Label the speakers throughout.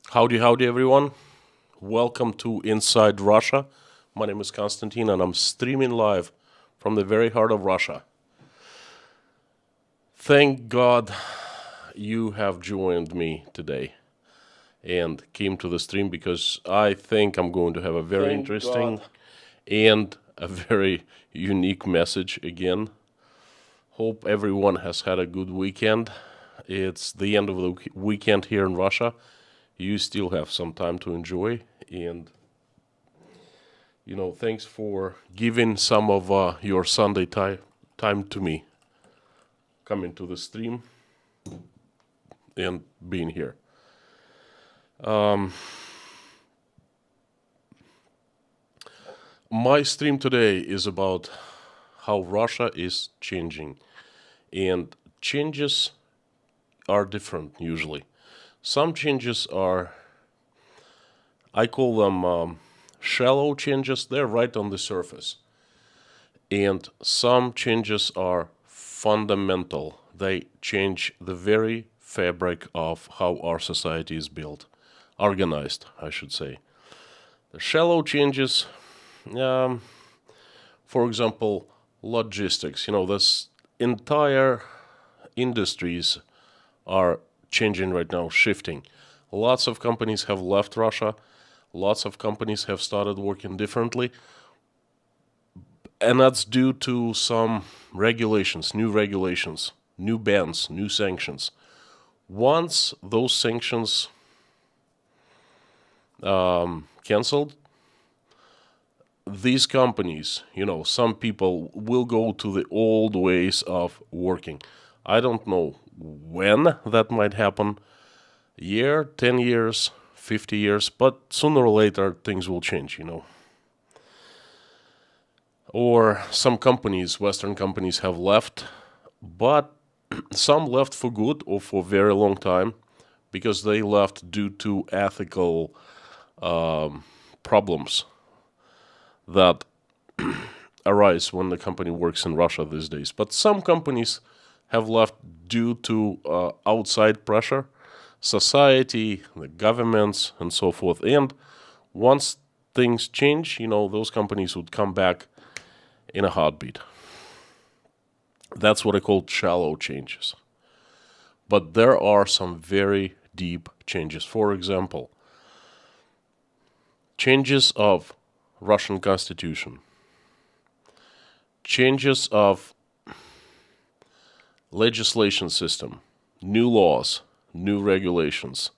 Speaker 1: Howdy, everyone. Welcome to Inside Russia. My name is Konstantin, and I'm streaming live from the very heart of Russia. Thank God you have joined me today and came to the stream because I think I'm going to have a very interesting and a very unique message again. Hope everyone has had a good weekend. It's the end of the weekend here in Russia. You still have some time to enjoy, and thanks for giving some of your Sunday time to me, coming to the stream and being here. My stream today is about how Russia is changing, and changes are different usually. Some changes are, I call them shallow changes. They're right on the surface. And some changes are fundamental. They change the very fabric of how our society is built, organized, I should say. The shallow changes, for example, logistics. This entire industries are changing right now, shifting. Lots of companies have left Russia. Lots of companies have started working differently. And that's due to some regulations, new bans, new sanctions. Once those sanctions canceled, these companies, some people will go to the old ways of working. I don't know when that might happen, year, 10 years, 50 years, but sooner or later things will change, Or some companies, Western companies, have left, but some left for good or for a very long time because they left due to ethical problems that arise when the company works in Russia these days. But some companies have left due to outside pressure, society, the governments, and so forth. And once things change, those companies would come back in a heartbeat. That's what I call shallow changes. But there are some very deep changes. For example, changes of Russian constitution, changes of legislation system, new laws, new regulations.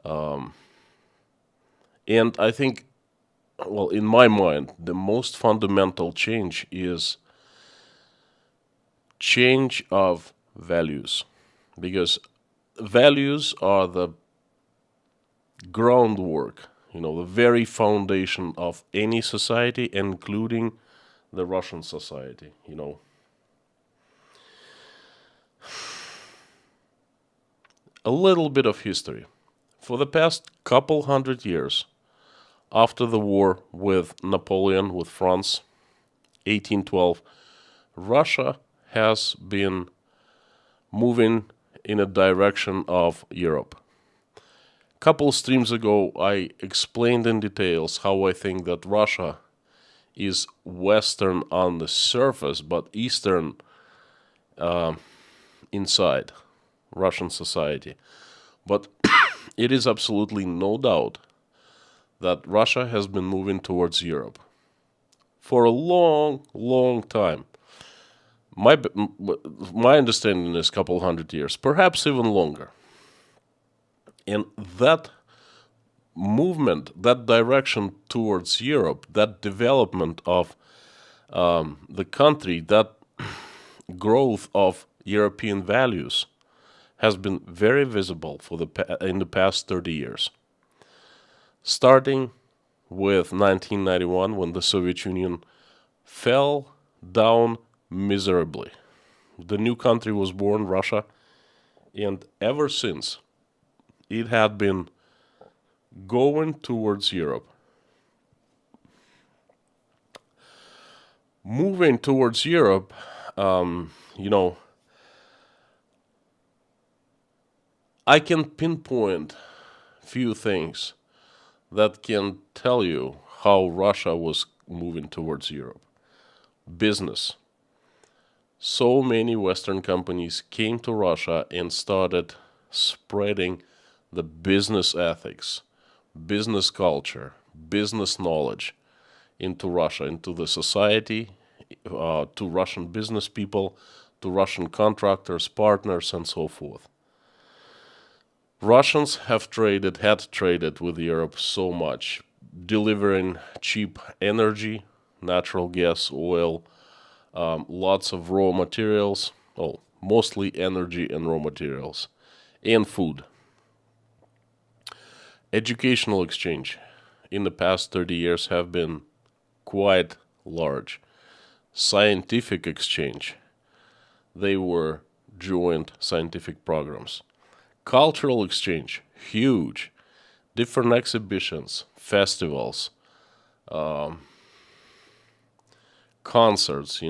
Speaker 1: And I think, well, in my mind, the most fundamental change is change of values. Because values are the groundwork, the very foundation of any society, including the Russian society, A little bit of history. For the past couple hundred years, after the war with Napoleon, with France, 1812, Russia has been moving in a direction of Europe. Couple streams ago, I explained in details how I think that Russia is Western on the surface, but Eastern inside Russian society. But it is absolutely no doubt that Russia has been moving towards Europe for a long, long time. My understanding is a couple hundred years, perhaps even longer. And that movement, that direction towards Europe, that development of the country, that growth of European values has been very visible in the past 30 years. Starting with 1991, when the Soviet Union fell down miserably. The new country was born, Russia, and ever since it had been going towards Europe. Moving towards Europe, I can pinpoint few things that can tell you how Russia was moving towards Europe. Business. So many Western companies came to Russia and started spreading the business ethics, business culture, business knowledge into Russia, into the society, to Russian business people, to Russian contractors, partners, and so forth. Russians had traded with Europe so much, delivering cheap energy, natural gas, oil, lots of raw materials, mostly energy and raw materials, and food. Educational exchange in the past 30 years have been quite large. Scientific exchange, they were joint scientific programs. Cultural exchange, huge. Different exhibitions, festivals, concerts,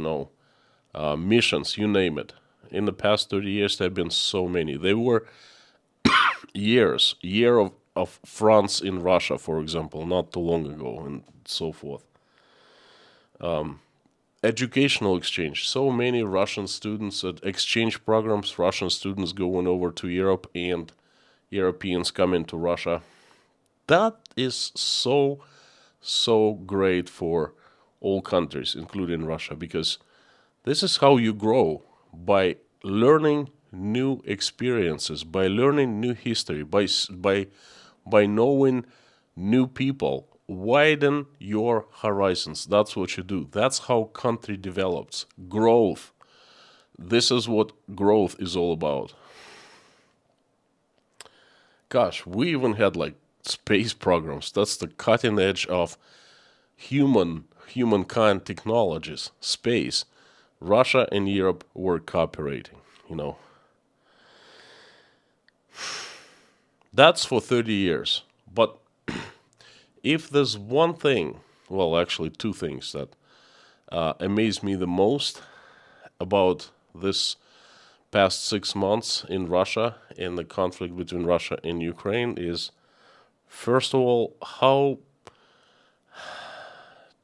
Speaker 1: missions, you name it. In the past 30 years, there have been so many. They were year of France in Russia, for example, not too long ago, and so forth. Educational exchange. So many Russian students at exchange programs, Russian students going over to Europe and Europeans coming to Russia. That is so great for all countries, including Russia, because this is how you grow, by learning new experiences, by learning new history, by knowing new people. Widen your horizons. That's what you do. That's how country develops. Growth. This is what growth is all about. Gosh, we even had like space programs. That's the cutting edge of humankind technologies. Space. Russia and Europe were cooperating. That's for 30 years. But if there's one thing, well, actually two things that amaze me the most about this past 6 months in Russia, in the conflict between Russia and Ukraine, is first of all how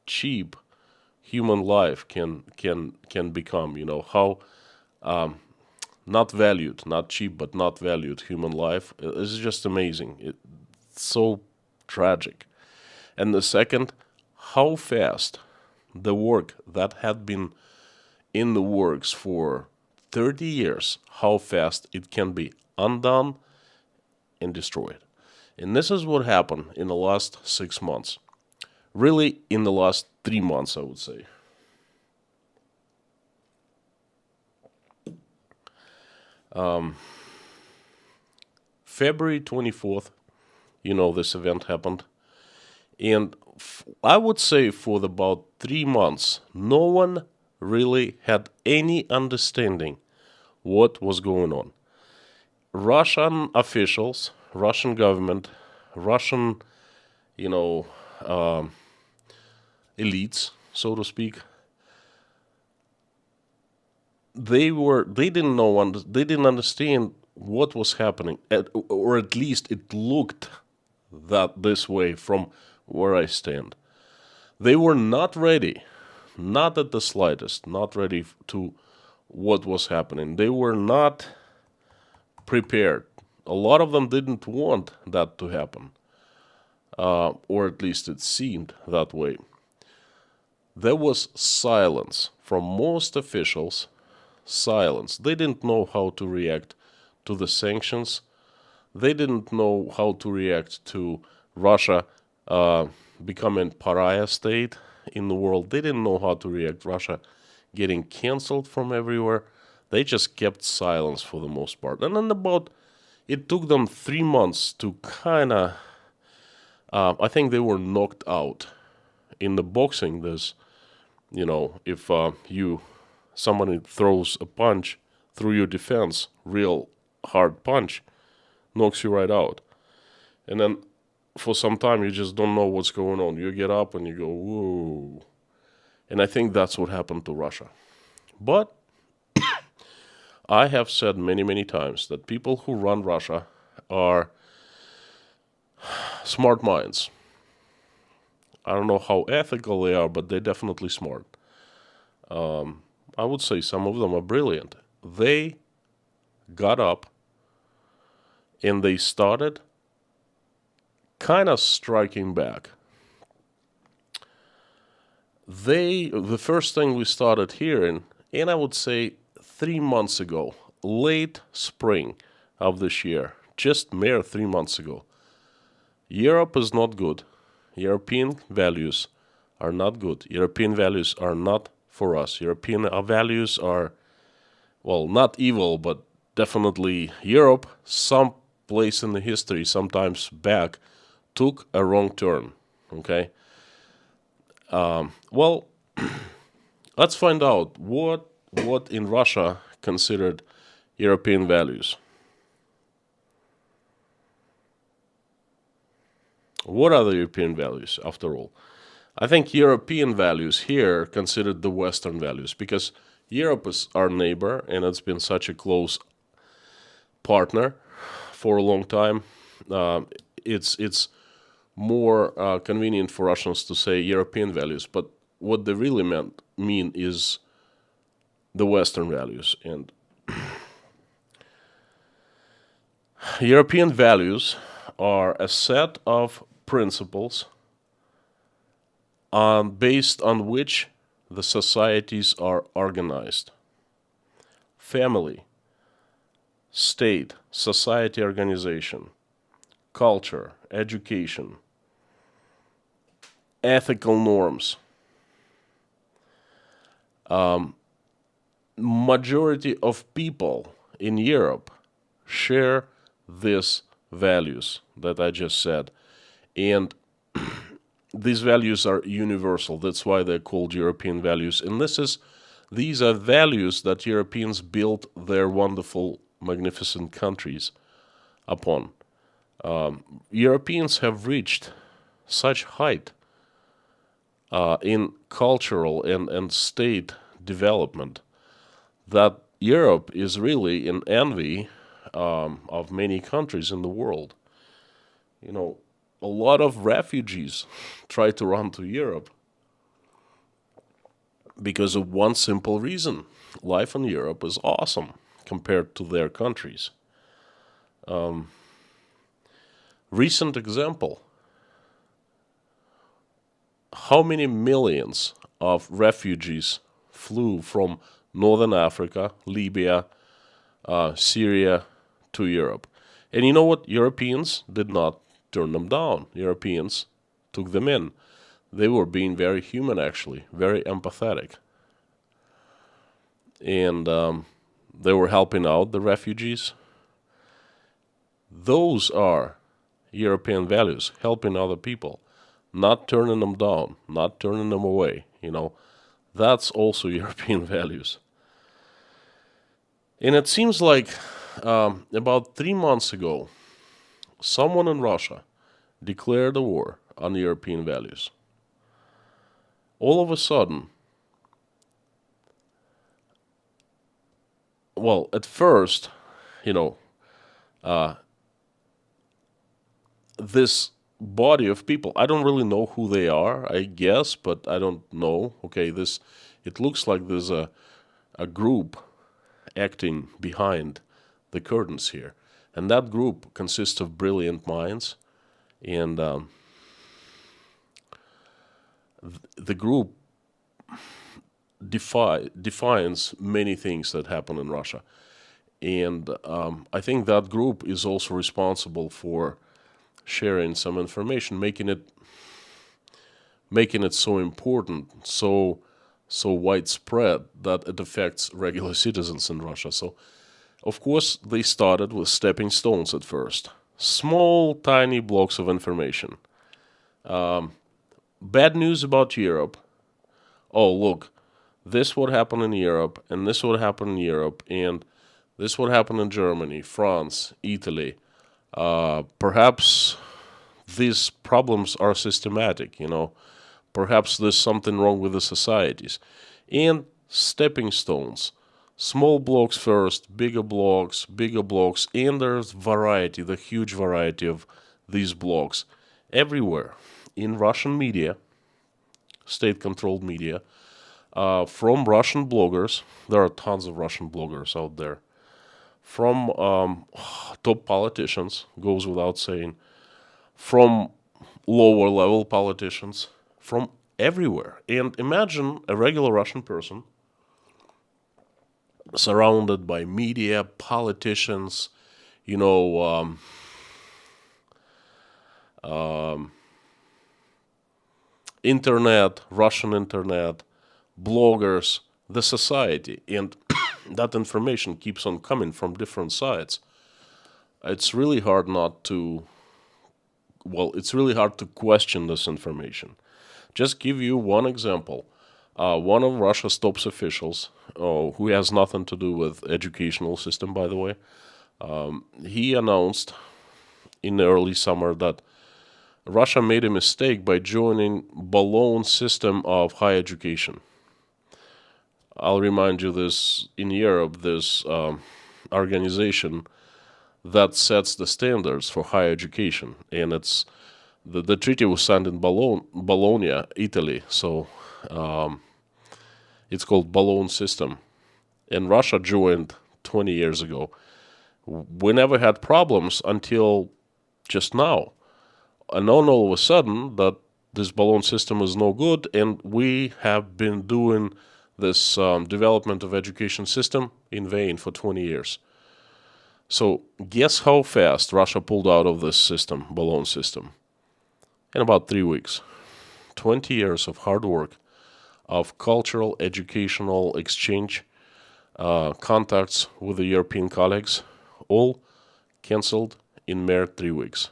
Speaker 1: cheap human life can become. How not valued, not cheap, but not valued human life is just amazing. It's so tragic. And the second, how fast the work that had been in the works for 30 years, how fast it can be undone and destroyed. And this is what happened in the last 6 months. Really, in the last 3 months, I would say. February 24th, this event happened. And I would say for about 3 months, no one really had any understanding what was going on. Russian officials, Russian government, Russian, you know, elites, so to speak, they didn't understand what was happening, or at least it looked that this way from where I stand. They were not ready, not at the slightest, not ready to what was happening. They were not prepared. A lot of them didn't want that to happen, or at least it seemed that way. There was silence from most officials. Silence. They didn't know how to react to the sanctions. They didn't know how to react to Russia becoming pariah state in the world. They didn't know how to react Russia getting canceled from everywhere. They just kept silence for the most part. And then it took them 3 months to kind of, I think they were knocked out. In the boxing, there's, if somebody throws a punch through your defense, real hard punch, knocks you right out. And then for some time, you just don't know what's going on. You get up and you go, whoa. And I think that's what happened to Russia. But I have said many, many times that people who run Russia are smart minds. I don't know how ethical they are, but they're definitely smart. I would say some of them are brilliant. They got up and they started kind of striking back. The first thing we started hearing, and I would say 3 months ago, late spring of this year, just mere 3 months ago, Europe is not good. European values are not good. European values are not for us. European values are, well, not evil, but definitely Europe, some place in the history, sometimes back, took a wrong turn. Okay? Well, let's find out what in Russia considered European values. What are the European values, after all? I think European values here considered the Western values because Europe is our neighbor and it's been such a close partner for a long time. It's more convenient for Russians to say European values, but what they really mean is the Western values. And European values are a set of principles based on which the societies are organized. Family, state, society organization, culture, education, ethical norms. Majority of people in Europe share these values that I just said. And these values are universal. That's why they're called European values. And these are values that Europeans built their wonderful, magnificent countries upon. Europeans have reached such height in cultural and state development that Europe is really in envy of many countries in the world. You know, a lot of refugees try to run to Europe because of one simple reason. Life in Europe is awesome compared to their countries. Recent example. How many millions of refugees flew from Northern Africa, Libya, Syria to Europe? And you know what? Europeans did not turn them down. Europeans took them in. They were being very human, actually, very empathetic. And they were helping out the refugees. Those are European values, helping other people, not turning them down, not turning them away. You know, that's also European values. And it seems like about 3 months ago, someone in Russia declared a war on European values. All of a sudden, well, at first, you know, this body of people, I don't really know who they are, I guess, but I don't know. Okay, it looks like there's a group acting behind the curtains here. And that group consists of brilliant minds, and the group defines many things that happen in Russia. And I think that group is also responsible for sharing some information, making it so important, so widespread that it affects regular citizens in Russia. So, of course, they started with stepping stones at first. Small, tiny blocks of information. Bad news about Europe. Oh, look, this would happen in Europe, and this would happen in Europe, and this would happen in Germany, France, Italy. Perhaps these problems are systematic, you know. Perhaps there's something wrong with the societies. And stepping stones. Small blocks first, bigger blocks, and there's variety, the huge variety of these blocks everywhere in Russian media, state-controlled media, from Russian bloggers. There are tons of Russian bloggers out there. From top politicians, goes without saying, from lower level politicians, from everywhere. And imagine a regular Russian person surrounded by media, politicians, you know, internet, Russian internet, bloggers, the society, and that information keeps on coming from different sides. It's really hard it's really hard to question this information. Just give you one example. One of Russia's top officials, who has nothing to do with educational system, by the way, he announced in the early summer that Russia made a mistake by joining balloon system of higher education. I'll remind you this, in Europe, this organization that sets the standards for higher education. And it's the treaty was signed in Bologna, Italy. So it's called balloon system. And Russia joined 20 years ago. We never had problems until just now. And then all of a sudden that this balloon system is no good, and we have been doing this development of education system in vain for 20 years. So guess how fast Russia pulled out of this system, balloon system? In about 3 weeks. 20 years of hard work, of cultural, educational exchange, contacts with the European colleagues, all cancelled in mere 3 weeks.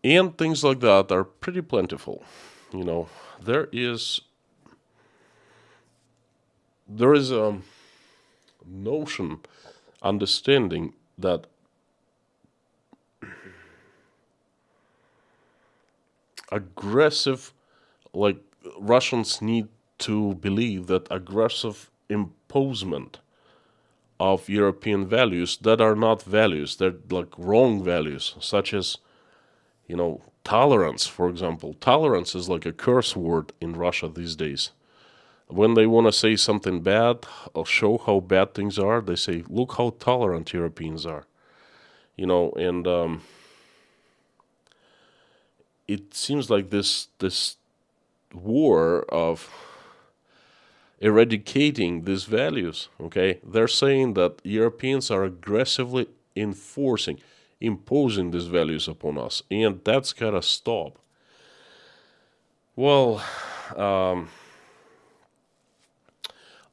Speaker 1: And things like that are pretty plentiful. There is a notion, understanding that aggressive, like Russians need to believe that aggressive imposement of European values that are not values, they're like wrong values, such as, tolerance, for example. Tolerance is like a curse word in Russia these days. When they want to say something bad or show how bad things are, they say, look how tolerant Europeans are. And it seems like this war of eradicating these values, okay? They're saying that Europeans are aggressively imposing these values upon us, and that's gotta stop. Well,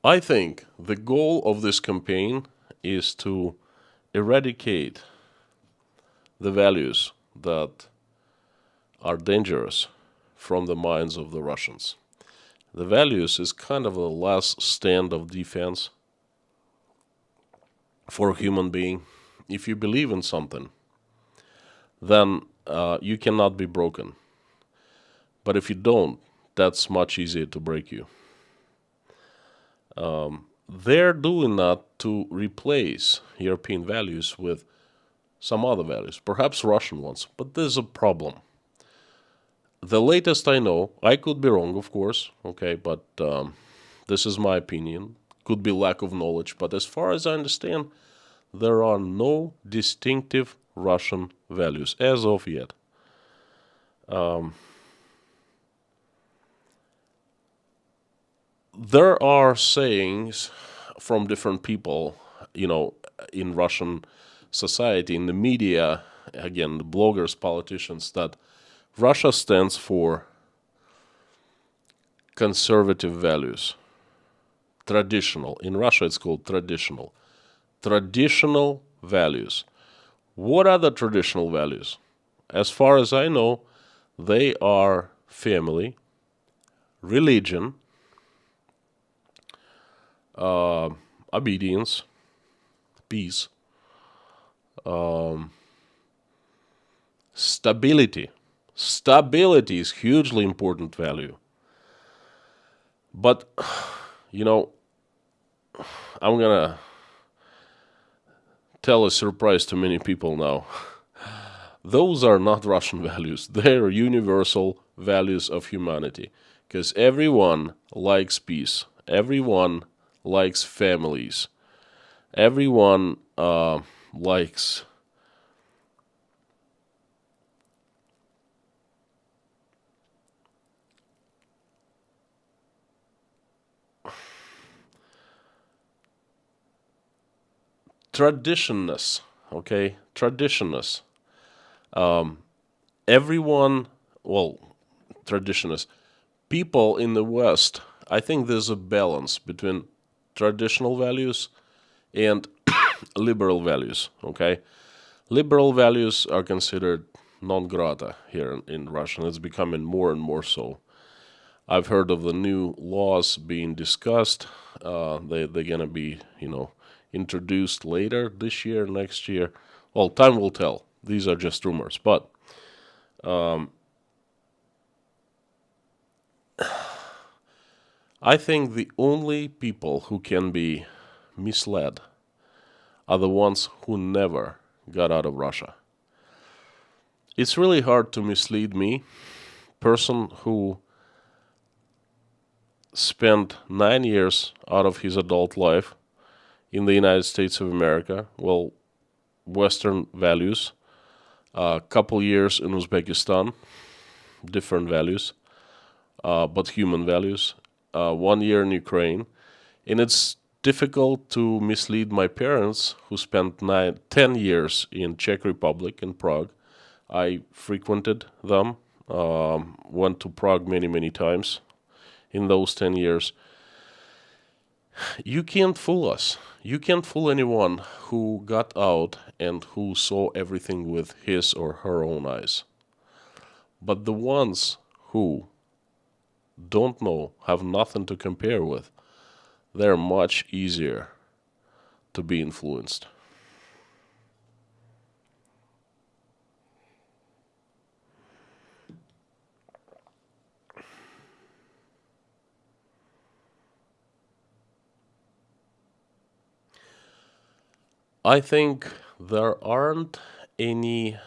Speaker 1: I think the goal of this campaign is to eradicate the values that are dangerous from the minds of the Russians. The values is kind of the last stand of defense for a human being. If you believe in something, then you cannot be broken. But if you don't, that's much easier to break you. They're doing that to replace European values with some other values, perhaps Russian ones, but there's a problem. The latest I know, I could be wrong, of course, okay, but this is my opinion. Could be lack of knowledge, but as far as I understand, there are no distinctive Russian values as of yet. There are sayings from different people, in Russian society, in the media, again, the bloggers, politicians, that Russia stands for conservative values. Traditional. In Russia, it's called traditional. Traditional values. What are the traditional values? As far as I know, they are family, religion, obedience, peace, stability. Stability is hugely important value. But, I'm gonna tell a surprise to many people now. Those are not Russian values. They're universal values of humanity. Because everyone likes peace. Everyone likes families. Everyone likes traditionness. Okay? Traditionness. Everyone, well, traditionness. People in the West, I think there's a balance between traditional values and liberal values. Okay? Liberal values are considered non grata here in Russia, and it's becoming more and more so. I've heard of the new laws being discussed. They're gonna be, introduced later this year, next year. Well, time will tell. These are just rumors, but I think the only people who can be misled are the ones who never got out of Russia. It's really hard to mislead me, person who spent 9 years out of his adult life in the United States of America, well, Western values, a couple years in Uzbekistan, different values, but human values, 1 year in Ukraine. And it's difficult to mislead my parents who spent 10 years in Czech Republic in Prague. I frequented them, went to Prague many, many times in those 10 years. You can't fool us. You can't fool anyone who got out and who saw everything with his or her own eyes. But the ones who don't know, have nothing to compare with, they're much easier to be influenced. I think there aren't any,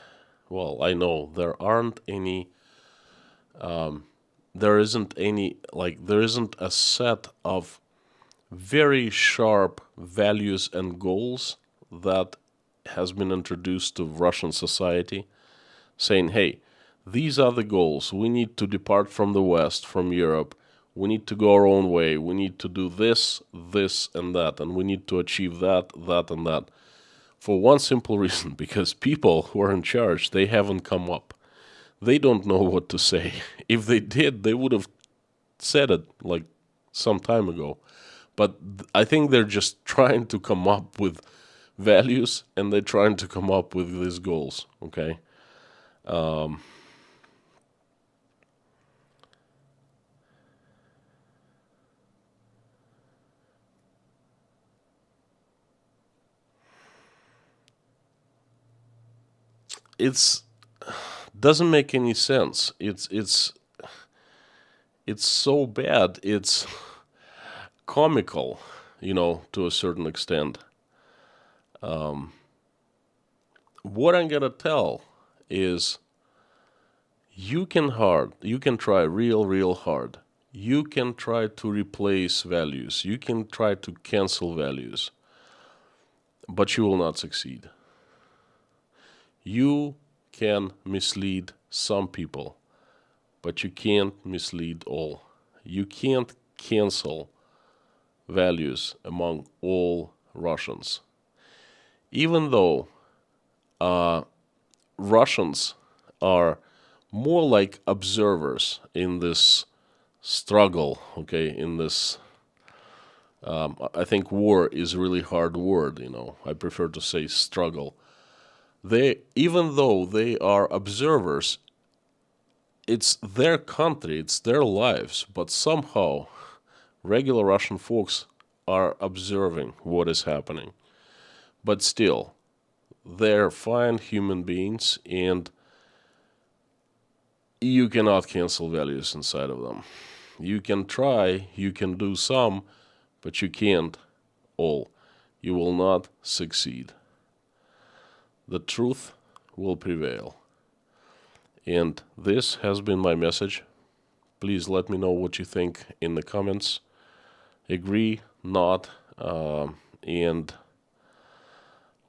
Speaker 1: well, I know there aren't any, there isn't any, like, there isn't a set of very sharp values and goals that has been introduced to Russian society, saying, hey, these are the goals. We need to depart from the West, from Europe. We need to go our own way. We need to do this, this, and that. And we need to achieve that, that, and that. For one simple reason, because people who are in charge, they haven't come up. They don't know what to say. If they did, they would have said it like some time ago. But I think they're just trying to come up with values and they're trying to come up with these goals. Okay. It's doesn't make any sense. It's so bad. It's comical, to a certain extent. What I'm gonna tell is you can try real hard. You can try to replace values. You can try to cancel values, but you will not succeed. You can mislead some people, but you can't mislead all. You can't cancel values among all Russians. Even though Russians are more like observers in this struggle, okay, in this. I think war is a really hard word, I prefer to say struggle. Even though they are observers, it's their country, it's their lives, but somehow regular Russian folks are observing what is happening. But still, they're fine human beings, and you cannot cancel values inside of them. You can try, you can do some, but you can't all. You will not succeed. The truth will prevail. And this has been my message. Please let me know what you think in the comments. Agree, not, and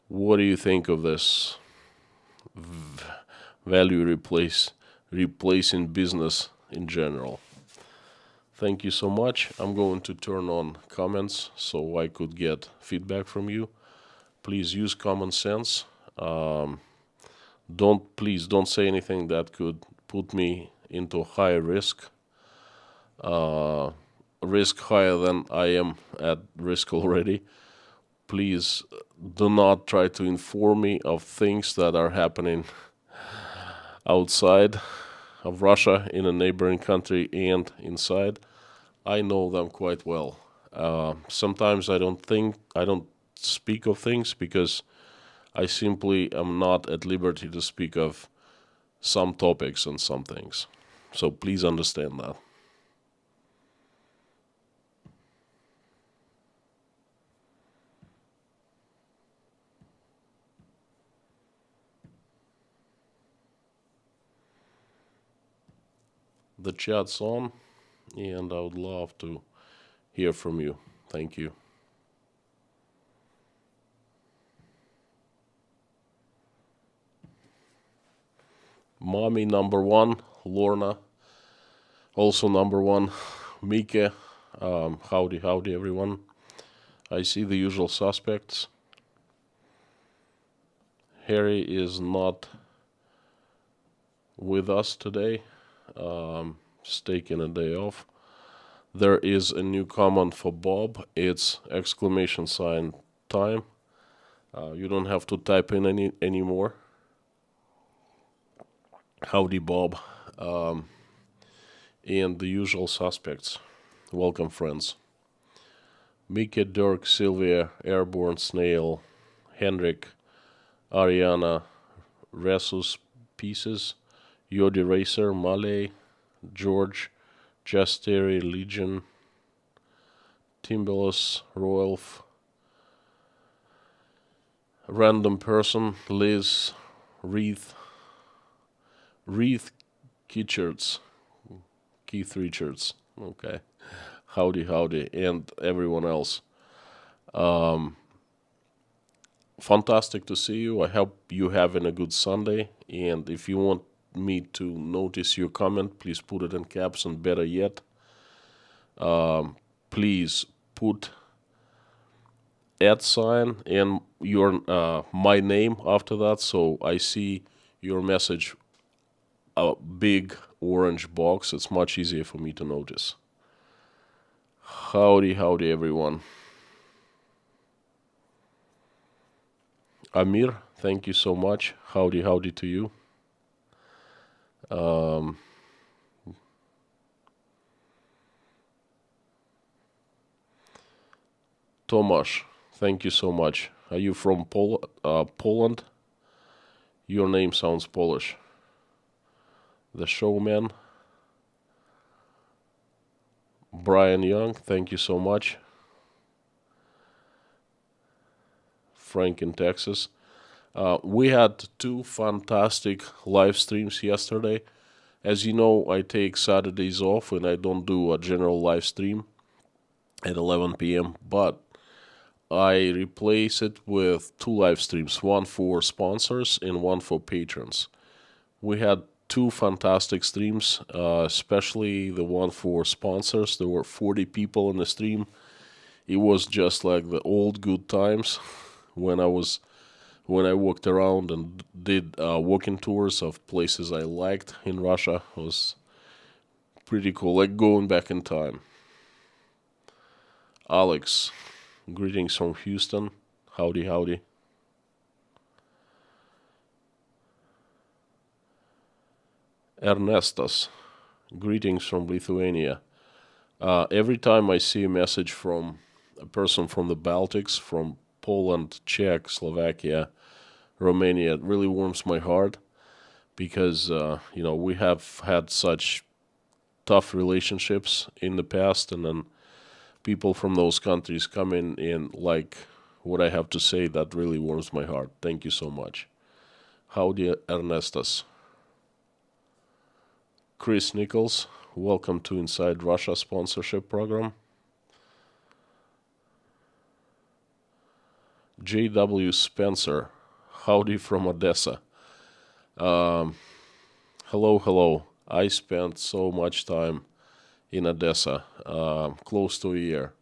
Speaker 1: what do you think of this value replacing business in general? Thank you so much. I'm going to turn on comments so I could get feedback from you. Please use common sense. Please don't say anything that could put me into high risk. Risk higher than I am at risk already. Please do not try to inform me of things that are happening outside of Russia, in a neighboring country, and inside. I know them quite well. Sometimes I don't speak of things because I simply am not at liberty to speak of some topics and some things. So please understand that. The chat's on, and I would love to hear from you. Thank you. Mommy number one, Lorna, also number one, Mika, howdy everyone. I see the usual suspects. Harry is not with us today. He's taking a day off. There is a new comment for Bob. It's exclamation sign time. You don't have to type in anymore. Howdy, Bob. And the usual suspects. Welcome, friends. Mika, Dirk, Sylvia, Airborne, Snail, Henrik, Ariana, Resus, Pieces, Yodi Racer, Malay, George, Justeri, Legion, Timbalos, Roelf, Random Person, Liz, Keith Richards, okay, howdy, and everyone else. Fantastic to see you. I hope you having a good Sunday, and if you want me to notice your comment, please put it in caps, and better yet, please put @ and your my name after that, so I see your message, a big orange box. It's much easier for me to notice. Howdy everyone. Amir, thank you so much. Howdy to you. Tomasz, thank you so much. Are you from Poland? Your name sounds Polish. The Showman. Brian Young, thank you so much. Frank in Texas. We had 2 fantastic live streams yesterday. As you know, I take Saturdays off and I don't do a general live stream at 11 p.m., but I replace it with 2 live streams, one for sponsors and one for patrons. We had 2 fantastic streams, especially the one for sponsors. There were 40 people in the stream. It was just like the old good times when I walked around and did walking tours of places I liked in Russia. It was pretty cool, like going back in time. Alex, greetings from Houston. Howdy. Ernestas, greetings from Lithuania. Every time I see a message from a person from the Baltics, from Poland, Czech, Slovakia, Romania, it really warms my heart because, we have had such tough relationships in the past, and then people from those countries coming in like what I have to say, that really warms my heart. Thank you so much. Howdy, Ernestus. Chris Nichols, welcome to Inside Russia sponsorship program. J.W. Spencer, howdy from Odessa. Hello, hello. I spent so much time in Odessa, close to a year.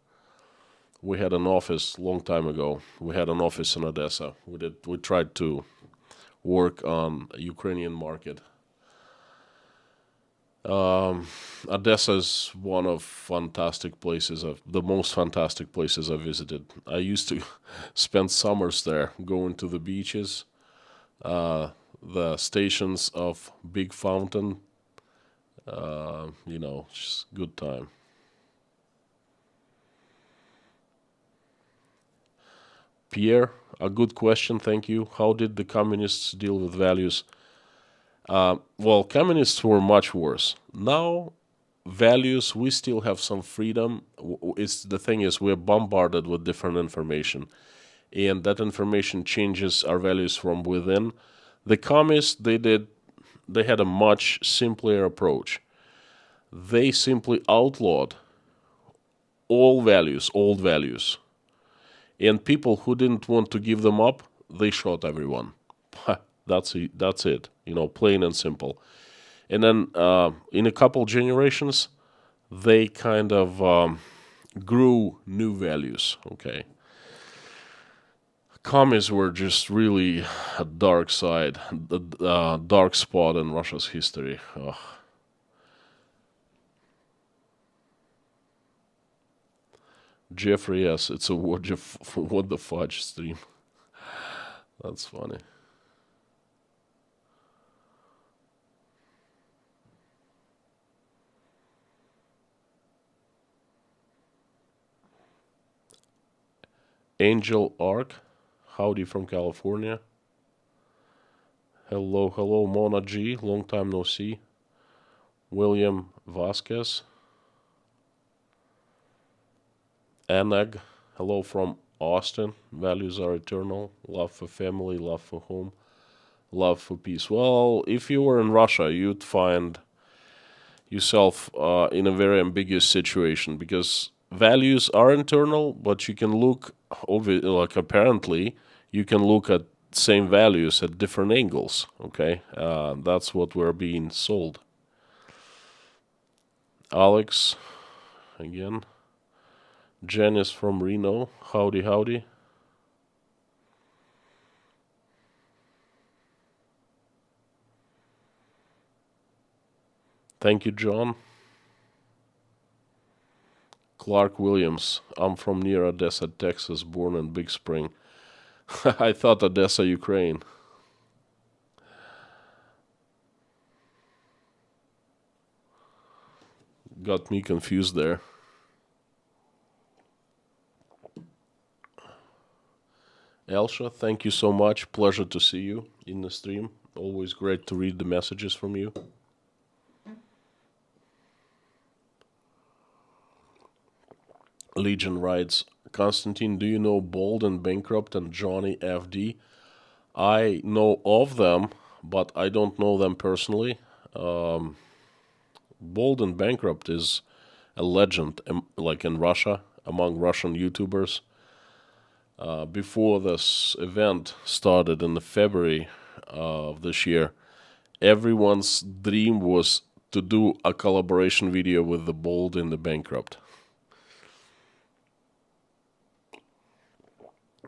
Speaker 1: We had an office long time ago. We had an office in Odessa. We tried to work on a Ukrainian market. Odessa is one of the most fantastic places I've visited. I used to spend summers there, going to the beaches, the stations of Big Fountain, just good time. Pierre, a good question, thank you. How did the communists deal with values? Well, communists were much worse. Now, values, we still have some freedom. The thing is, we're bombarded with different information, and that information changes our values from within. The communists, they had a much simpler approach. They simply outlawed all values, old values, and people who didn't want to give them up, they shot everyone. That's it. Plain and simple. And then in a couple generations, they kind of grew new values. Okay. Commies were just really a dark side, a dark spot in Russia's history. Ugh. Jeffrey, yes, it's a what the fudge stream. That's funny. Angel Arc, howdy from California. Hello, hello, Mona G, long time no see. William Vasquez. Anag, hello from Austin. Values are eternal. Love for family, love for home, love for peace. Well, if you were in Russia, you'd find yourself in a very ambiguous situation, because values are internal, but you can look apparently you can look at same values at different angles. Okay, that's what we're being sold. Alex, again. Janice from Reno, howdy, howdy. Thank you, John. Clark Williams, I'm from near Odessa, Texas, born in Big Spring. I thought Odessa, Ukraine. Got me confused there. Elsha, thank you so much. Pleasure to see you in the stream. Always great to read the messages from you. Legion writes, Constantine, do you know Bold and Bankrupt and Johnny FD? I know of them, but I don't know them personally. Bold and Bankrupt is a legend, like in Russia, among Russian YouTubers. Before this event started in the February of this year, everyone's dream was to do a collaboration video with the Bold and the Bankrupt.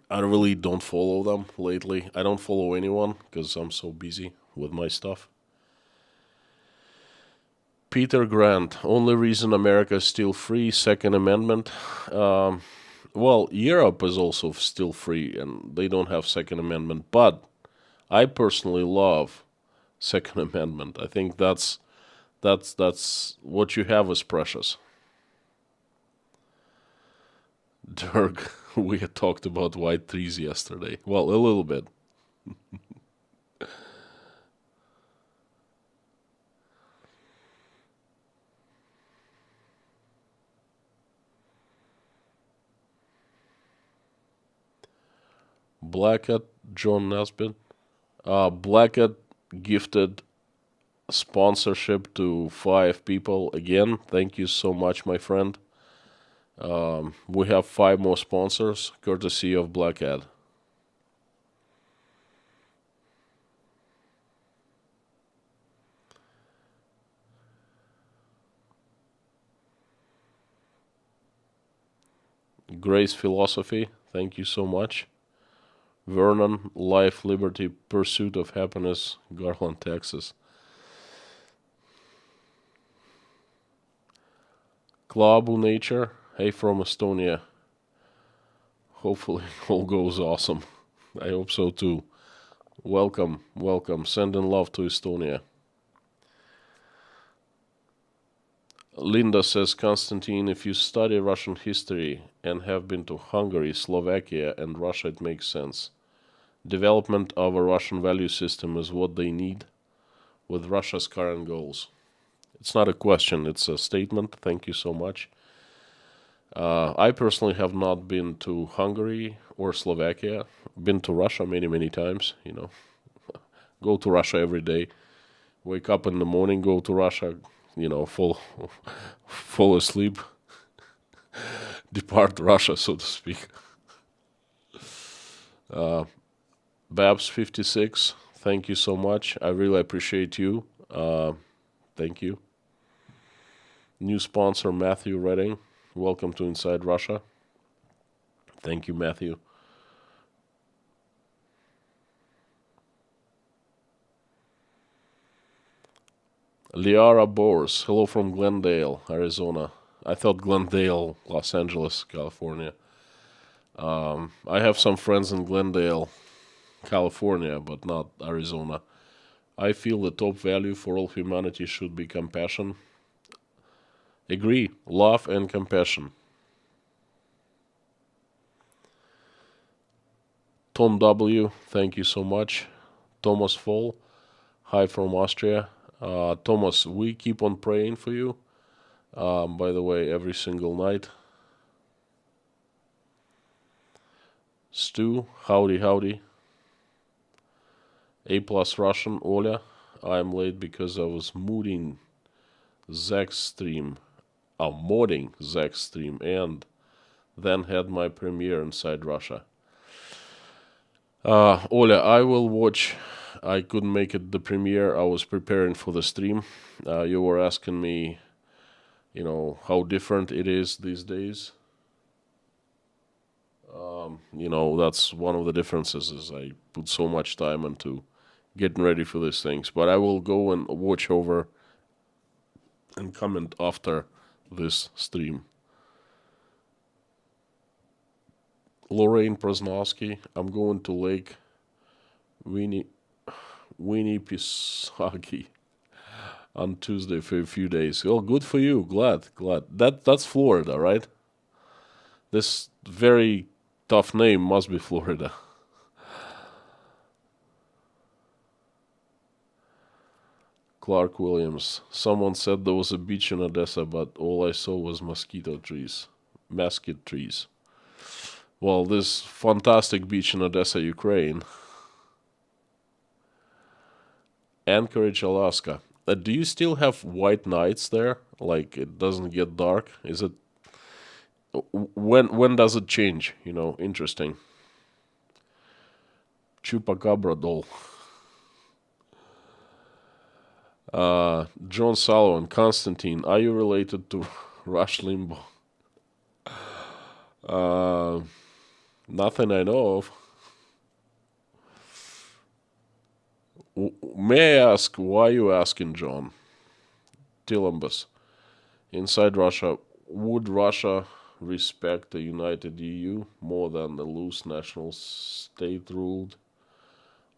Speaker 1: I really don't follow them lately. I don't follow anyone because I'm so busy with my stuff. Peter Grant, only reason America is still free, Second Amendment. Well, Europe is also still free and they don't have Second Amendment, but I personally love Second Amendment. I think that's what you have is precious. Dirk, we had talked about white trees yesterday. Well, a little bit. Blackett, John Nesbitt. Blackett gifted sponsorship to 5 people. Again, thank you so much, my friend. We have 5 more sponsors, courtesy of Blackett. Grace Philosophy, thank you so much. Vernon, Life, Liberty, Pursuit of Happiness, Garland, Texas. Klabu Nature, hey from Estonia. Hopefully all goes awesome. I hope so too. Welcome, welcome. Sending love to Estonia. Linda says, Constantine, if you study Russian history and have been to Hungary, Slovakia, and Russia, it makes sense. Development of a Russian value system is what they need with Russia's current goals. It's not a question, it's a statement. Thank you so much. I personally have not been to Hungary or Slovakia. Been to Russia many, many times. Go to Russia every day. Wake up in the morning, go to Russia. Fall asleep. Depart Russia, so to speak. Babs 56, thank you so much. I really appreciate you. Thank you. New sponsor, Matthew Redding. Welcome to Inside Russia. Thank you, Matthew. Liara Bors, hello from Glendale, Arizona. I thought Glendale, Los Angeles, California. I have some friends in Glendale, California, but not Arizona. I feel the top value for all humanity should be compassion. Agree, love and compassion. Tom W., thank you so much. Thomas Fall, hi from Austria. Thomas, we keep on praying for you. By the way, every single night. Stu, howdy, howdy. A plus Russian, Oля. I'm late because I was modding Zach's stream. Modding Zach's stream and then had my premiere Inside Russia. Oля, I will watch. I couldn't make it the premiere. I was preparing for the stream. You were asking me, how different it is these days. That's one of the differences is I put so much time into getting ready for these things. But I will go and watch over and comment after this stream. Lorraine Prasnowski, I'm going to Lake Winnipesaukee on Tuesday for a few days. Oh, good for you. Glad. That's Florida, right? This very tough name must be Florida. Clark Williams. Someone said there was a beach in Odessa, but all I saw was mesquite trees. Well, this fantastic beach in Odessa, Ukraine. Anchorage, Alaska. Do you still have white nights there? Like it doesn't get dark? Is it? When does it change? Interesting. Chupacabra doll. John Sullivan, Constantine, are you related to Rush Limbaugh? Nothing I know of. May I ask why you asking, John? Tilumbus. Inside Russia, would Russia respect the united EU more than the loose national state ruled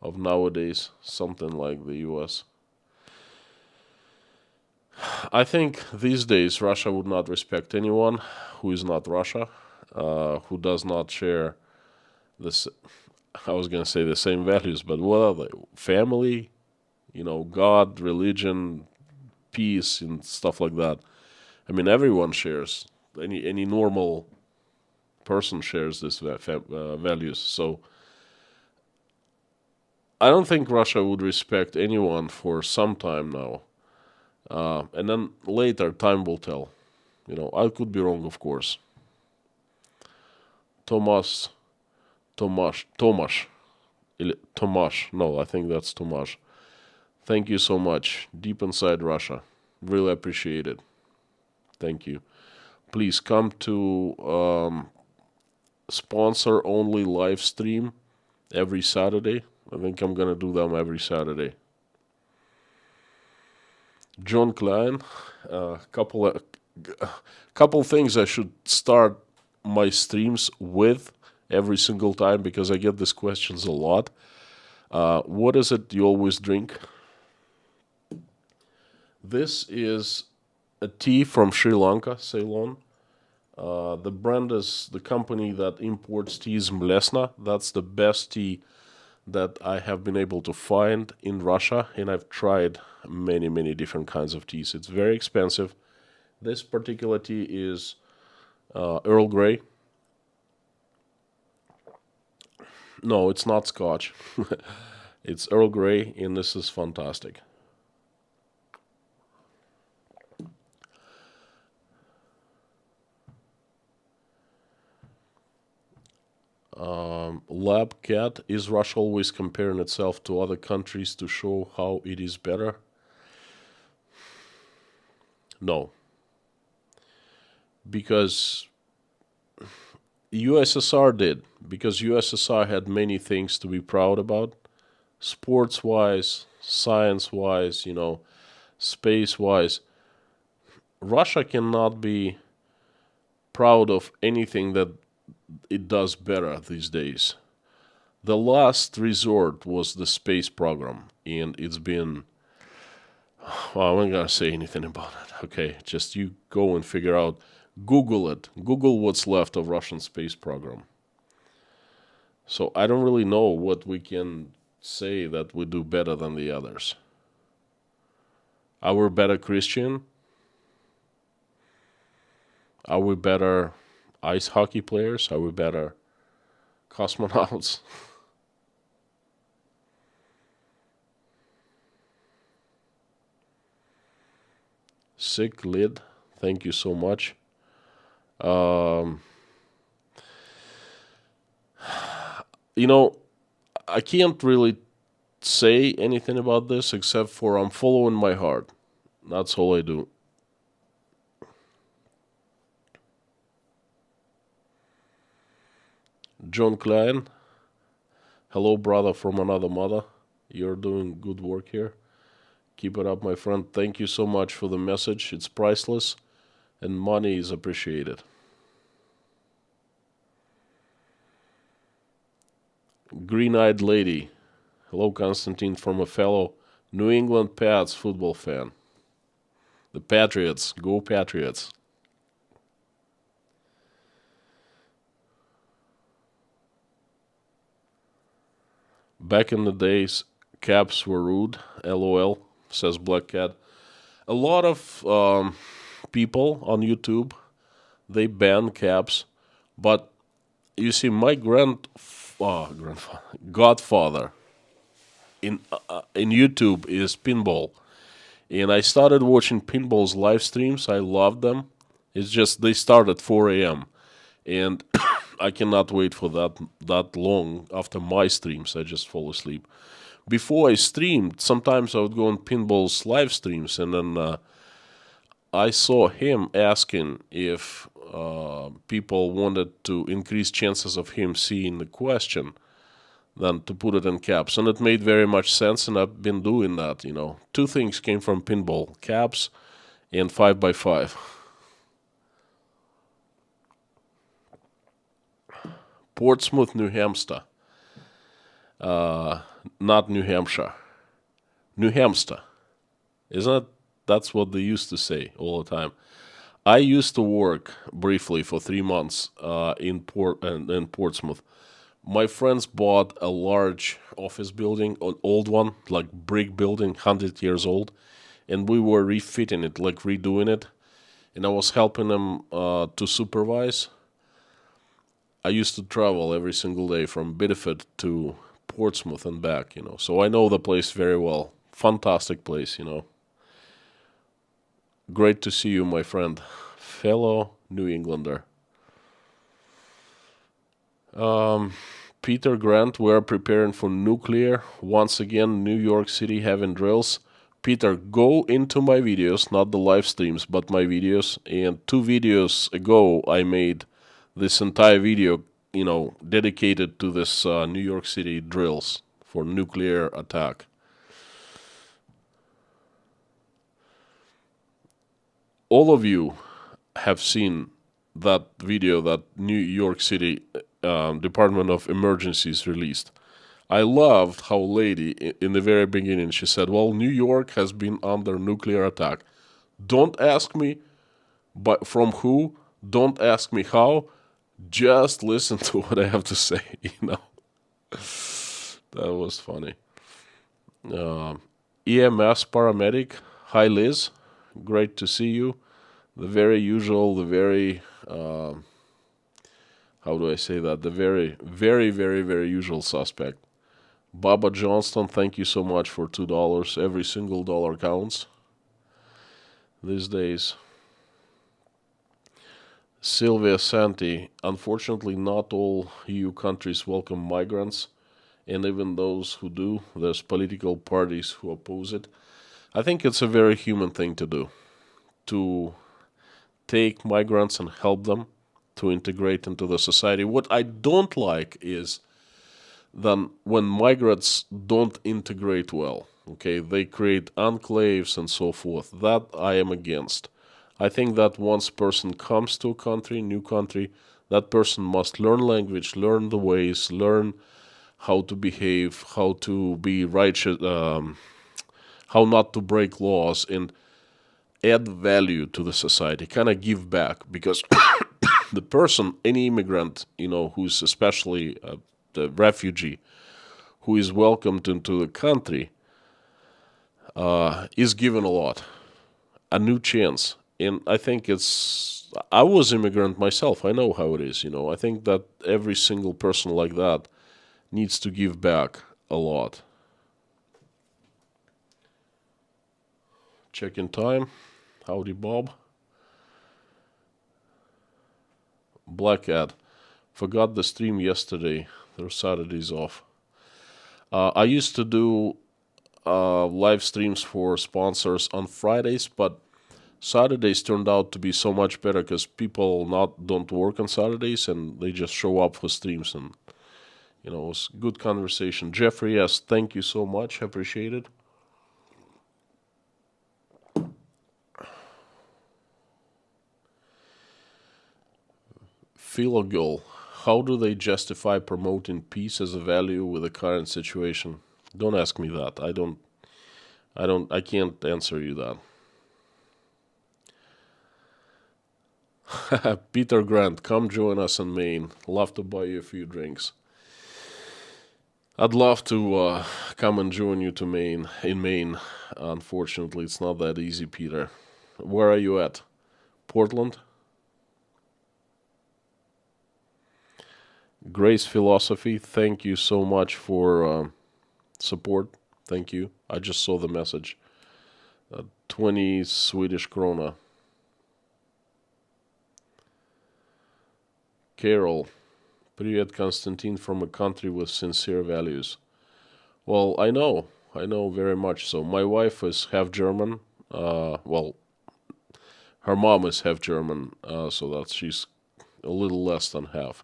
Speaker 1: of nowadays, something like the US? I think these days Russia would not respect anyone who is not Russia, who does not share this. I was going to say the same values, but what are they? Family, God, religion, peace, and stuff like that. I mean, everyone shares. Any normal person shares these values. So I don't think Russia would respect anyone for some time now. And then later, time will tell. I could be wrong, of course. Tomas, Tomasz. No, I think that's Tomasz. Thank you so much. Deep inside Russia. Really appreciate it. Thank you. Please come to sponsor only live stream every Saturday. I think I'm gonna do them every Saturday. John Klein, couple things I should start my streams with every single time because I get these questions a lot. What is it you always drink? This is a tea from Sri Lanka, Ceylon. The company that imports tea is Mlesna. That's the best tea that I have been able to find in Russia, and I've tried many, many different kinds of teas. It's very expensive. This particular tea is Earl Grey. No, it's not Scotch. It's Earl Grey, and this is fantastic. Lab Cat, is Russia always comparing itself to other countries to show how it is better? No. Because USSR did. Because USSR had many things to be proud about. Sports-wise, science-wise, space-wise. Russia cannot be proud of anything that it does better these days. The last resort was the space program, and it's been. Well, I'm not gonna say anything about it. Okay, just you go and figure out. Google it. Google what's left of Russian space program. So I don't really know what we can say that we do better than the others. Are we better Christian? Are we better ice hockey players? Are we better cosmonauts? Sick lid, thank you so much. You know, I can't really say anything about this except for I'm following my heart. That's all I do. John Klein, hello, brother from another mother. You're doing good work here. Keep it up, my friend. Thank you so much for the message. It's priceless, and money is appreciated. Green-eyed lady. Hello, Constantine, from a fellow New England Pats football fan. The Patriots. Go Patriots. Back in the days, caps were rude. LOL, says Black Cat. A lot of people on YouTube, they ban caps. But you see, my godfather in YouTube is pinball. And I started watching pinball's live streams. I loved them. It's just they start at 4 a.m. And I cannot wait for that long after my streams. I just fall asleep. Before I streamed, sometimes I would go on pinball's live streams, and then I saw him asking if people wanted to increase chances of him seeing the question than to put it in caps. And it made very much sense, and I've been doing that, Two things came from pinball, caps and 5x5. Portsmouth, New Hampshire. Not New Hampshire. New Hampshire. Isn't it? That's what they used to say all the time. I used to work briefly for 3 months in Portsmouth. My friends bought a large office building, an old one, like brick building, 100 years old, and we were refitting it, like redoing it, and I was helping them to supervise. I used to travel every single day from Bideford to Portsmouth and back, So I know the place very well. Fantastic place, Great to see you, my friend. Fellow New Englander. Peter Grant, we're preparing for nuclear. Once again, New York City having drills. Peter, go into my videos, not the live streams, but my videos. And 2 videos ago, I made this entire video, dedicated to this New York City drills for nuclear attack. All of you have seen that video that New York City Department of Emergencies released. I loved how lady, in the very beginning, she said, well, New York has been under nuclear attack. Don't ask me from who, don't ask me how, just listen to what I have to say, That was funny. EMS paramedic, hi Liz, great to see you. The very usual, the very, how do I say that? The very, very, very, very usual suspect. Baba Johnston, thank you so much for $2. Every single dollar counts these days. Sylvia Santi, unfortunately not all EU countries welcome migrants, and even those who do, there's political parties who oppose it. I think it's a very human thing to do, to take migrants and help them to integrate into the society. What I don't like is then when migrants don't integrate well, okay, they create enclaves and so forth. That I am against. I think that once a person comes to a country, new country, that person must learn language, learn the ways, learn how to behave, how to be righteous, how not to break laws, and add value to the society, kind of give back. Because the person, any immigrant, who's especially the refugee, who is welcomed into the country, is given a lot, a new chance. And I think I was immigrant myself. I know how it is, I think that every single person like that needs to give back a lot. Check in time. Howdy, Bob. Black Cat. Forgot the stream yesterday. There's Saturdays off. I used to do live streams for sponsors on Fridays, but Saturdays turned out to be so much better because people don't work on Saturdays and they just show up for streams, and it was good conversation. Jeffrey, yes, thank you so much. Appreciate it. Philogirl, how do they justify promoting peace as a value with the current situation? Don't ask me that. I can't answer you that. Peter Grant, come join us in Maine. Love to buy you a few drinks. I'd love to come and join you in Maine. Unfortunately, it's not that easy, Peter. Where are you at? Portland? Grace Philosophy, thank you so much for support. Thank you. I just saw the message. 20 Swedish krona. Carol, Привет, Konstantin, from a country with sincere values. Well, I know very much so. My wife is half German. Well, her mom is half German, so that she's a little less than half.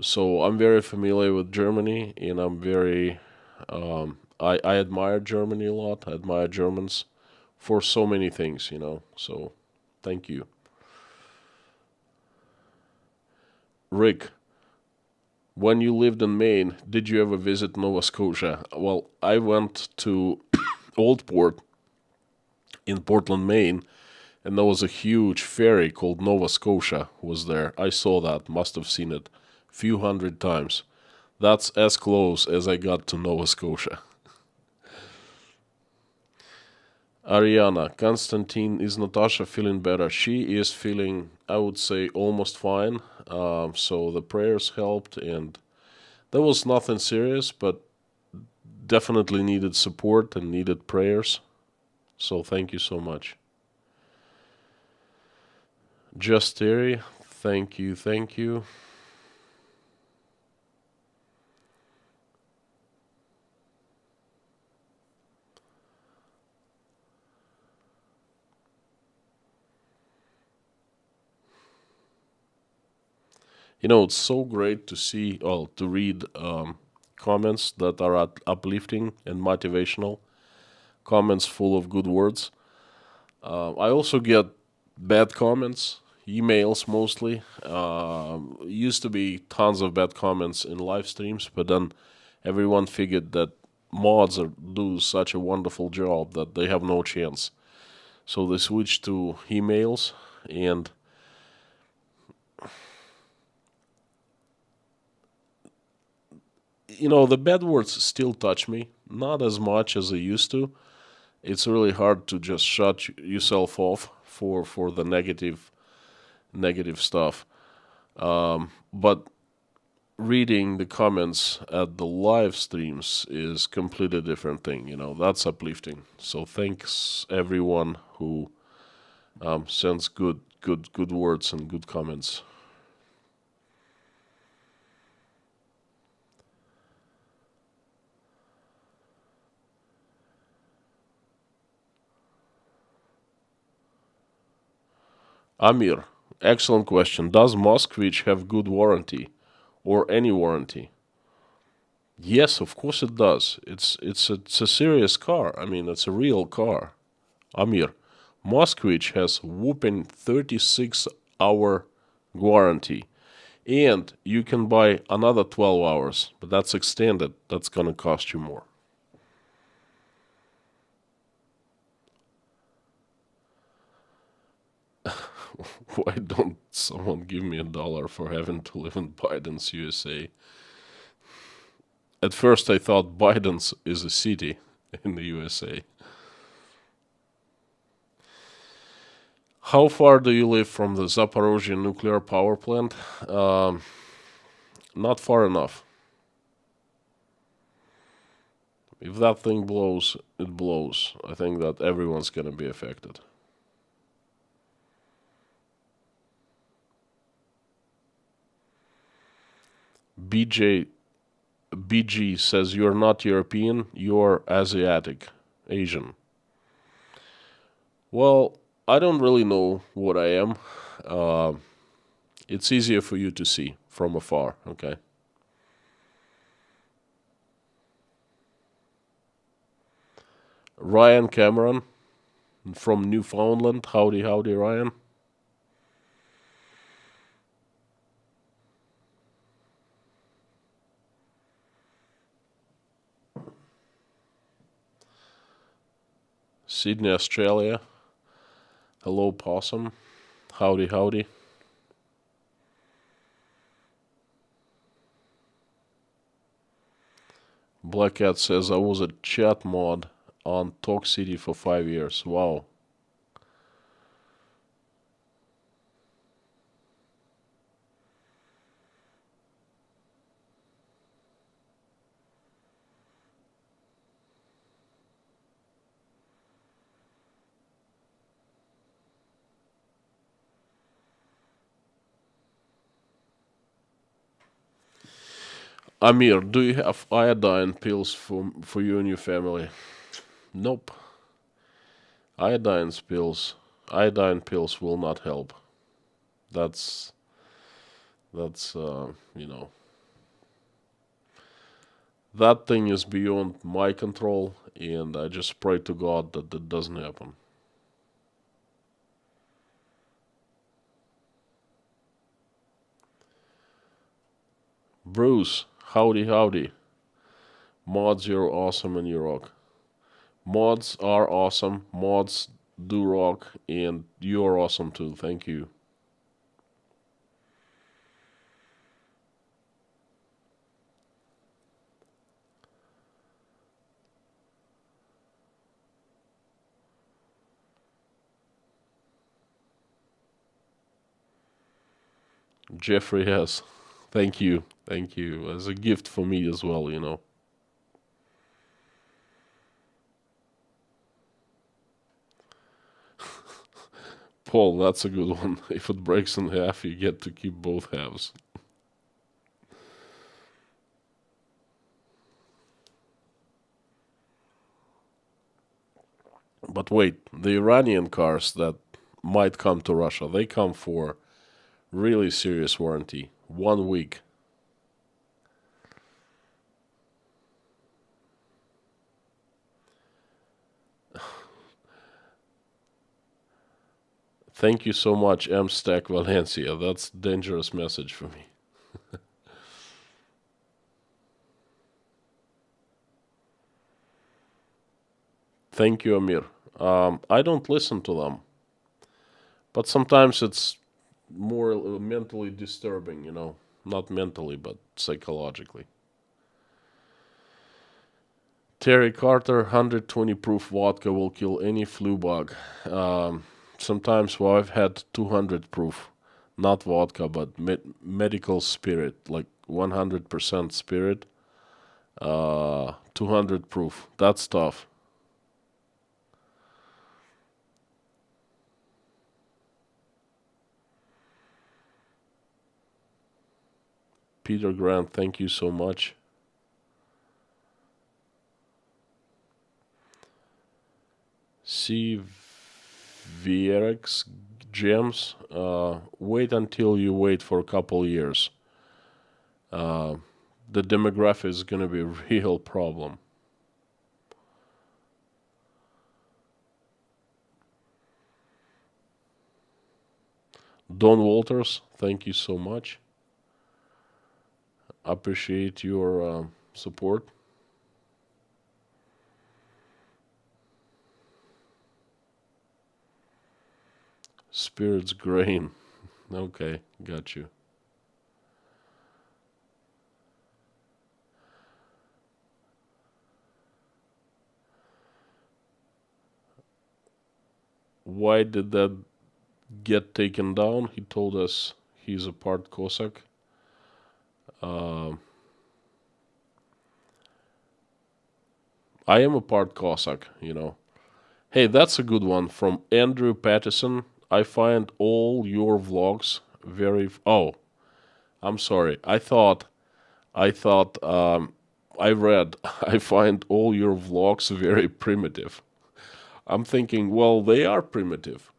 Speaker 1: So I'm very familiar with Germany, and I'm very, I admire Germany a lot. I admire Germans for so many things, so thank you. Rick, when you lived in Maine, did you ever visit Nova Scotia? Well, I went to Old Port in Portland, Maine, and there was a huge ferry called Nova Scotia was there. I saw that, must have seen it a few hundred times. That's as close as I got to Nova Scotia. Ariana, Konstantin, is Natasha feeling better? She is feeling, I would say, almost fine. So the prayers helped, and There was nothing serious, but definitely needed support and needed prayers. So thank you so much. Just Terry, thank you, thank you. It's so great to see, well, to read comments that are uplifting and motivational, comments full of good words. I also get bad comments, emails mostly. Used to be tons of bad comments in live streams, but then everyone figured that mods do such a wonderful job that they have no chance. So they switched to emails, and the bad words still touch me, not as much as they used to. It's really hard to just shut yourself off for the negative stuff. But reading the comments at the live streams is completely different thing. That's uplifting. So thanks everyone who sends good words and good comments. Amir, excellent question. Does Moskvich have good warranty or any warranty? Yes, of course it does. It's a serious car. I mean, it's a real car. Amir, Moskvich has whooping 36-hour warranty. And you can buy another 12 hours, but that's extended. That's going to cost you more. Why don't someone give me $1 for having to live in Biden's USA? At first, I thought Biden's is a city in the USA. How far do you live from the Zaporozhye nuclear power plant? Not far enough. If that thing blows, it blows. I think that everyone's going to be affected. BG says you're not European, you're Asiatic, Asian. Well, I don't really know what I am. It's easier for you to see from afar, okay? Ryan Cameron from Newfoundland. Howdy, Ryan. Sydney, Australia. Hello, Possum. Howdy. Black Cat says I was a chat mod on Talk City for 5 years. Wow. Amir, do you have iodine pills for you and your family? Nope. Iodine pills will not help. That's you know, that thing is beyond my control, and I just pray to God that that doesn't happen. Bruce, howdy. Mods, you're awesome and you rock. Mods are awesome. Mods do rock, and you're awesome too. Thank you. Jeffrey has. Thank you. Thank you. As a gift for me as well, you know. Paul, that's a good one. If it breaks in half, you get to keep both halves. But wait, the Iranian cars that might come to Russia, they come for really serious warranty. 1 week. Thank you so much, M Stack Valencia. That's a dangerous message for me. Thank you, Amir. I don't listen to them, but sometimes it's more mentally disturbing, you know. Not mentally, but psychologically. Terry Carter, 120 proof vodka will kill any flu bug. Sometimes well, I've had 200 proof, not vodka, but medical spirit, like 100% spirit, 200 proof. That's tough. Peter Grant, thank you so much. C. VRX Gems, wait until you wait for a couple years. Uh, the demographic is going to be a real problem. Don Walters, thank you so much. Appreciate your support. Spirits Grain. Okay, got you. Why did that get taken down? He told us he's a part Cossack. Uh, I am a part Cossack, you know. Hey, that's a good one from Andrew Pattison. I find all your vlogs very. Oh, I'm sorry. I read. I find all your vlogs very primitive. I'm thinking, well, they are primitive.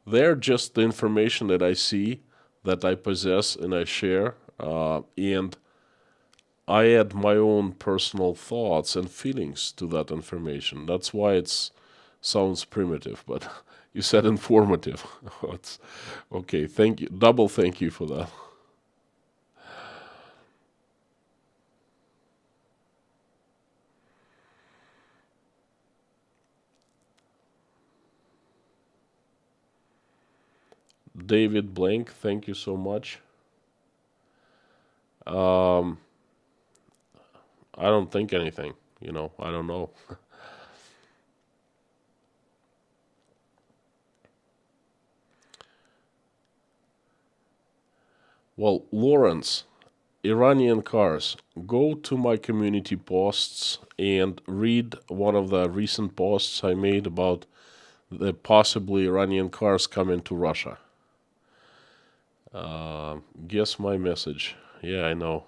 Speaker 1: They're just the information that I see, that I possess, and I share. And I add my own personal thoughts and feelings to that information. That's why it sounds primitive, but you said informative. It's, okay, thank you. Double thank you for that. David Blank, thank you so much. Um, I don't think anything. You know, I don't know. Well, Lawrence, Iranian cars. Go to my community posts and read one of the recent posts I made about the possibly Iranian cars coming to Russia. Guess my message. Yeah, I know.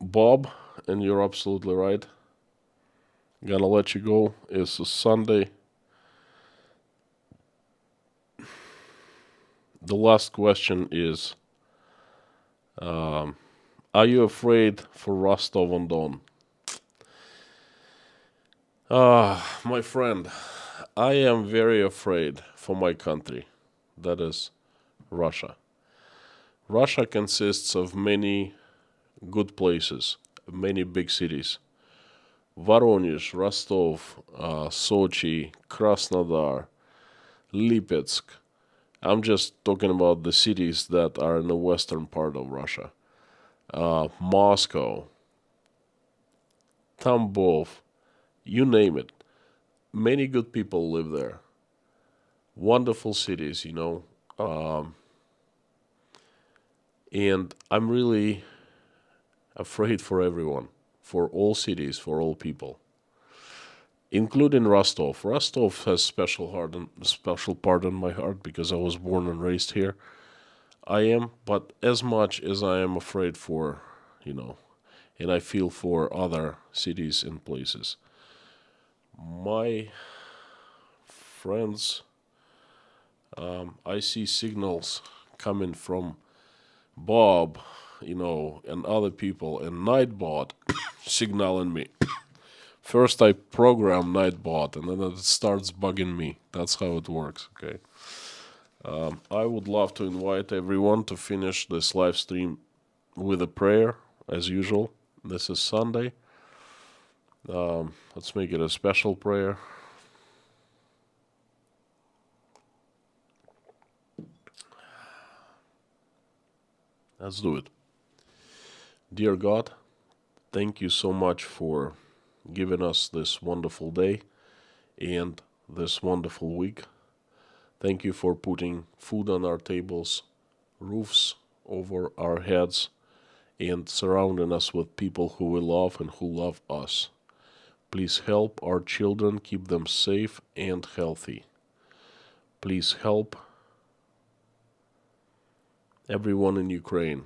Speaker 1: Bob, and you're absolutely right. Gonna let you go. It's a Sunday. The last question is are you afraid for Rostov-on-Don? My friend, I am very afraid for my country. That is Russia. Russia consists of many good places, many big cities. Voronezh, Rostov, Sochi, Krasnodar, Lipetsk. I'm just talking about the cities that are in the western part of Russia. Moscow, Tambov, you name it. Many good people live there. Wonderful cities, you know. And I'm really afraid for everyone, for all cities, for all people, including Rostov. Rostov has special part in my heart because I was born and raised here. I am, but as much as I am afraid for, you know, and I feel for other cities and places. My friends, I see signals coming from Bob, and other people, and Nightbot signaling me. First, I program Nightbot, and then it starts bugging me. That's how it works, okay? I would love to invite everyone to finish this live stream with a prayer, as usual. This is Sunday. Let's make it a special prayer. Let's do it. Dear God, thank you so much for giving us this wonderful day and this wonderful week. Thank you for putting food on our tables, roofs over our heads, and surrounding us with people who we love and who love us. Please help our children, keep them safe and healthy. Please help everyone in Ukraine.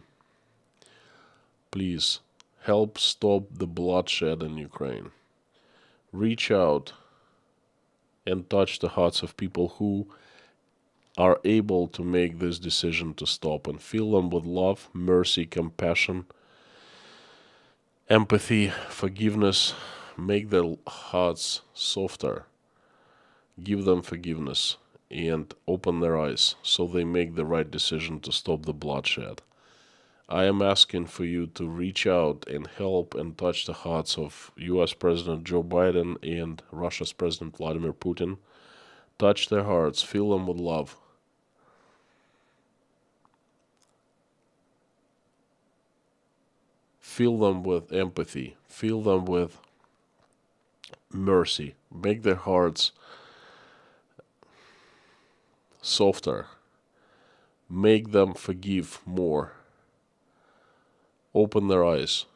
Speaker 1: Please help stop the bloodshed in Ukraine. Reach out and touch the hearts of people who are able to make this decision to stop, and fill them with love, mercy, compassion, empathy, forgiveness. Make their hearts softer. Give them forgiveness and open their eyes so they make the right decision to stop the bloodshed. I am asking for you to reach out and help and touch the hearts of US President Joe Biden and Russia's President Vladimir Putin. Touch their hearts, fill them with love. Fill them with empathy, fill them with mercy. Make their hearts softer. Make them forgive more. Open their eyes.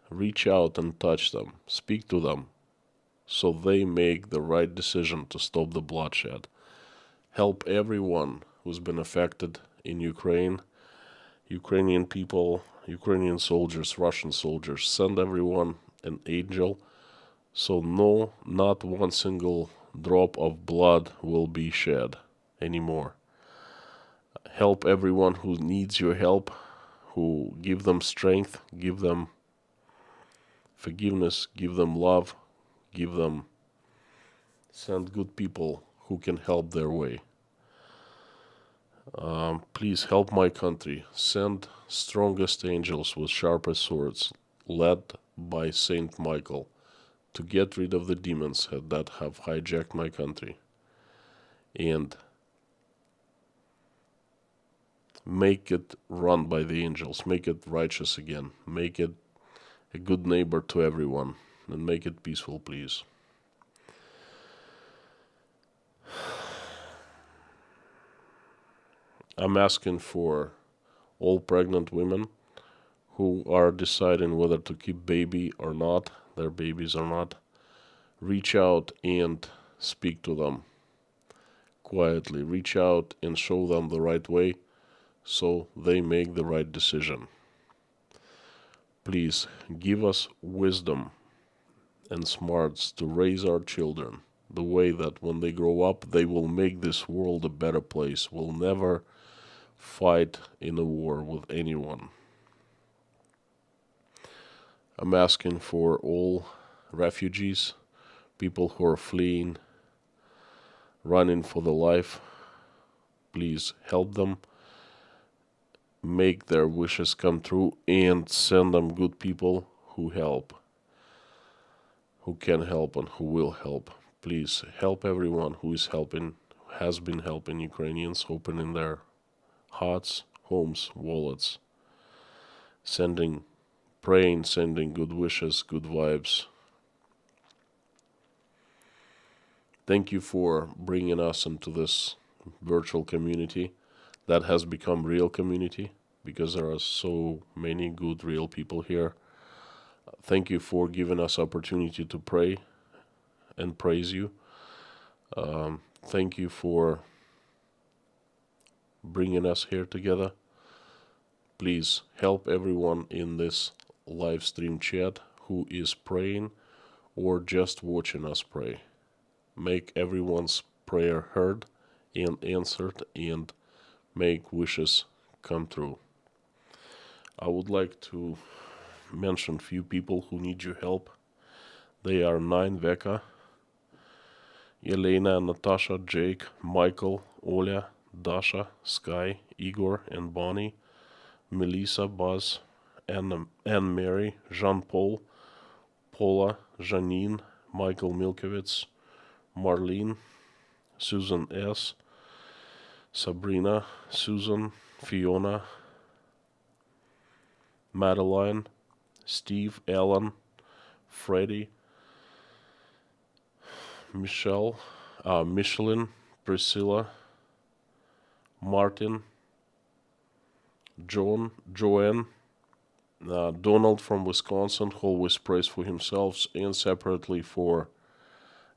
Speaker 1: Reach out and touch them. Speak to them so they make the right decision to stop the bloodshed. Help everyone who's been affected in Ukraine, Ukrainian people, Ukrainian soldiers, Russian soldiers. Send everyone an angel so not one single drop of blood will be shed anymore. Help everyone who needs your help, who give them strength, give them forgiveness, give them love, send good people who can help their way. Please help my country. Send strongest angels with sharpest swords, led by Saint Michael, to get rid of the demons that have hijacked my country. And make it run by the angels. Make it righteous again. Make it a good neighbor to everyone. And make it peaceful, please. I'm asking for all pregnant women who are deciding whether to keep baby or not, their babies or not. Reach out and speak to them quietly. Reach out and show them the right way so they make the right decision. Please give us wisdom and smarts to raise our children the way that when they grow up, they will make this world a better place, will never fight in a war with anyone. I'm asking for all refugees, people who are fleeing, running for their life. Please help them, make their wishes come true, and send them good people who help, who can help and who will help. Please help everyone who is helping, has been helping Ukrainians, opening their hearts, homes, wallets, praying, sending good wishes, good vibes. Thank you for bringing us into this virtual community that has become real community. because there are so many good, real people here. Thank you for giving us opportunity to pray and praise you. Thank you for bringing us here together. Please help everyone in this live stream chat who is praying or just watching us pray. Make everyone's prayer heard and answered, and make wishes come true. I would like to mention few people who need your help. They are Nine Veka, Elena, Natasha, Jake, Michael, Oля, Dasha, Sky, Igor and Bonnie, Melissa, Buzz, Anne-Mary, Jean-Paul, Paula, Janine, Michael Milkovitz, Marlene, Susan S., Sabrina, Susan, Fiona, Madeline, Steve, Alan, Freddie, Michelle, Michelin, Priscilla, Martin, Joanne, Donald from Wisconsin, who always prays for himself and separately for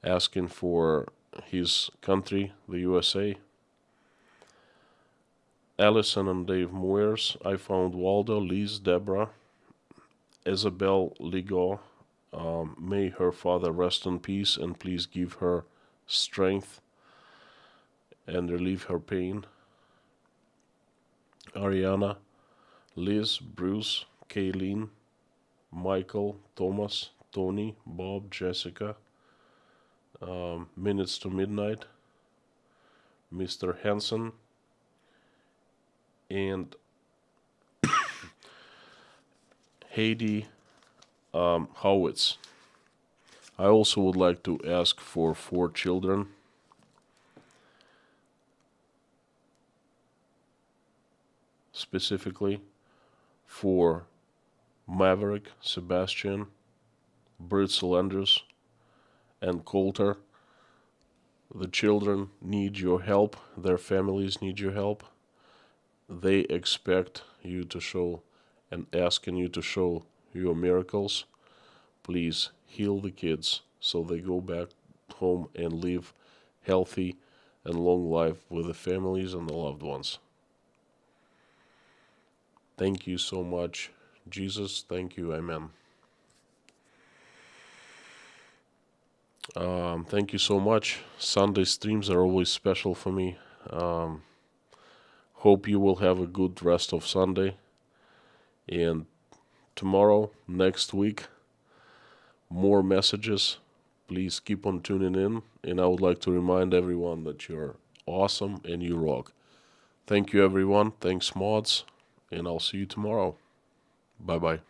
Speaker 1: asking for his country, the USA. Allison and Dave Moyers, I found Waldo, Liz, Deborah, Isabel Ligo. May her father rest in peace, and please give her strength and relieve her pain. Ariana, Liz, Bruce, Kayleen, Michael, Thomas, Tony, Bob, Jessica, Minutes to Midnight, Mr. Hansen, and Heidi Howitz. I also would like to ask for 4 children. Specifically for Maverick, Sebastian, Britzel Andrews, and Coulter. The children need your help. Their families need your help. They expect you to show and asking you to show your miracles. Please heal the kids so they go back home and live healthy and long life with the families and the loved ones. Thank you so much, Jesus. Thank you. Amen. Thank you so much. Sunday streams are always special for me. Hope you will have a good rest of Sunday. And tomorrow, next week, more messages. Please keep on tuning in. And I would like to remind everyone that you're awesome and you rock. Thank you, everyone. Thanks, mods. And I'll see you tomorrow. Bye-bye.